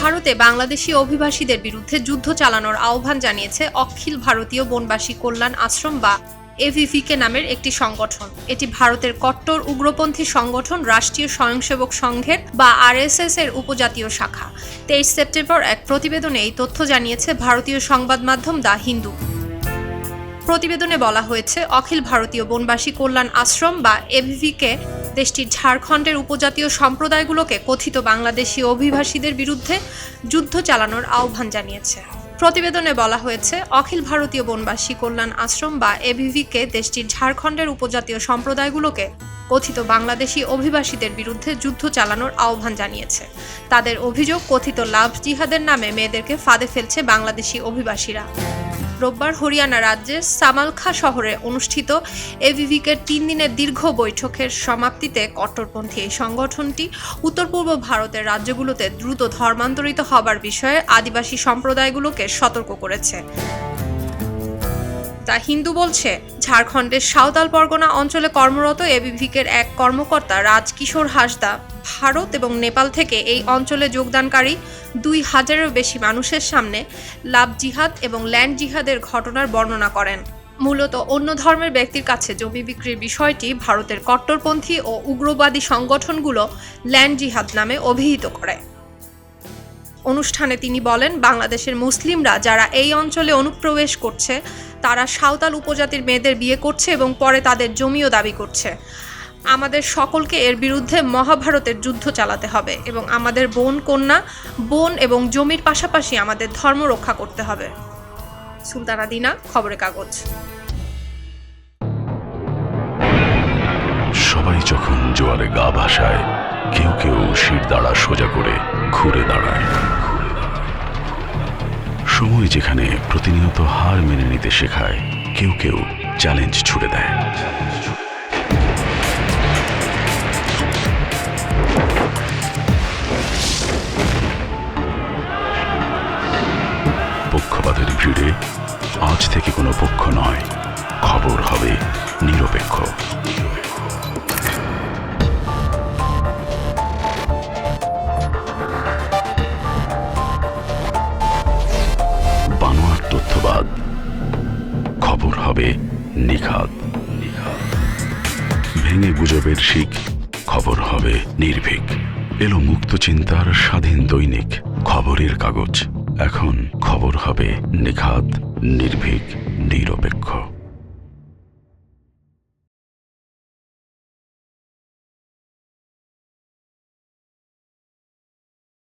ভারতে বাংলাদেশি অভিবাসীদের বিরুদ্ধে যুদ্ধ চালানোর আহ্বান জানিয়েছে অখিল ভারতীয় বনবাসী কল্যাণ আশ্রম বা এভিভিকে নামের একটি সংগঠন। এটি ভারতের কট্টর উগ্রপন্থী সংগঠন রাষ্ট্রীয় স্বয়ংসেবক সংঘের বা আরএসএস এর উপজাতীয় শাখা। 23 সেপ্টেম্বর এক প্রতিবেদনে এই তথ্য জানিয়েছে ভারতীয় সংবাদ মাধ্যম দ্য হিন্দু। প্রতিবেদনে বলা হয়েছে, অখিল ভারতীয় বনবাসী কল্যাণ আশ্রম বা এভিভিকে দেশটির ঝাড়খণ্ডের উপজাতীয় সম্প্রদায়গুলোকে কথিত বাংলাদেশি অভিবাসীদের বিরুদ্ধে যুদ্ধ চালানোর আহ্বান জানিয়েছে। প্রতিবেদনে বলা হয়েছে, অখিল ভারতীয় বনবাসী কল্যাণ আশ্রম বা এভিভিকে দেশটির ঝাড়খণ্ডের উপজাতীয় সম্প্রদায়গুলোকে কথিত বাংলাদেশি অভিবাসীদের বিরুদ্ধে যুদ্ধ চালানোর আহ্বান জানিয়েছে। তাদের অভিযোগ, কথিত লাভ জিহাদের নামে মেয়েদেরকে ফাঁদে ফেলছে বাংলাদেশি অভিবাসীরা। রোববার হরিয়ানা রাজ্যের সামালখা শহরে অনুষ্ঠিত এভিভিকের 3 দিনের দীর্ঘ বৈঠকের সমাপ্তিতে কট্টরপন্থী এই সংগঠনটি উত্তর পূর্ব ভারতের রাজ্যগুলোতে দ্রুত ধর্মান্তরিত হবার বিষয়ে আদিবাসী সম্প্রদায়গুলোকে সতর্ক করেছে। দ্য হিন্দু বলছে, ঝাড়খণ্ডের সাঁওতাল পরগনা অঞ্চলে কর্মরত এভিভিকের এক কর্মকর্তা রাজকিশোর হাসদা ভারত এবং নেপাল থেকে এই অঞ্চলে যোগদানকারী 2000-এরও বেশি মানুষের সামনে লাভ জিহাদ এবং ল্যান্ড জিহাদের ঘটনার বর্ণনা করেন। মূলত অন্য ধর্মের ব্যক্তির কাছে জমি বিক্রির বিষয়টি ভারতের কট্টরপন্থী ও উগ্রবাদী সংগঠনগুলো ল্যান্ড জিহাদ নামে অভিহিত করে। অনুষ্ঠানে তিনি বলেন, বাংলাদেশের মুসলিমরা যারা এই অঞ্চলে অনুপ্রবেশ করছে তারা সাঁওতাল উপজাতির মেয়েদের বিয়ে করছে এবং পরে তাদের জমিও দাবি করছে। আমাদের সকলকে এর বিরুদ্ধে মহাভারতের যুদ্ধ চালাতে হবে এবং আমাদের বোন এবং জমির পাশাপাশি আমাদের ধর্ম রক্ষা করতে হবে। সুলতানা দিনা, খবরের কাগজ। সবাই যখন জোয়ারে গা ভাসায়, কেউ কেউ শির দাঁড়া সোজা করে ঘুরে দাঁড়ায়। সময় যেখানে প্রতিনিয়ত হার মেনে নিতে শেখায়, কেউ কেউ চ্যালেঞ্জ ছুড়ে দেয়। পক্ষপাতের ভিড়ে আজ থেকে কোনো পক্ষ নয়, খবর হবে নিরপেক্ষ। বানোয়াট তথ্যবাদ, খবর হবে নিখাদ। ভেঙে গুজবের শিক, খবর হবে নির্ভীক। এলো মুক্ত চিন্তার স্বাধীন দৈনিক খবরের কাগজ। এখন খবর হবে নিখাদ, নির্ভীক, নিরপেক্ষ।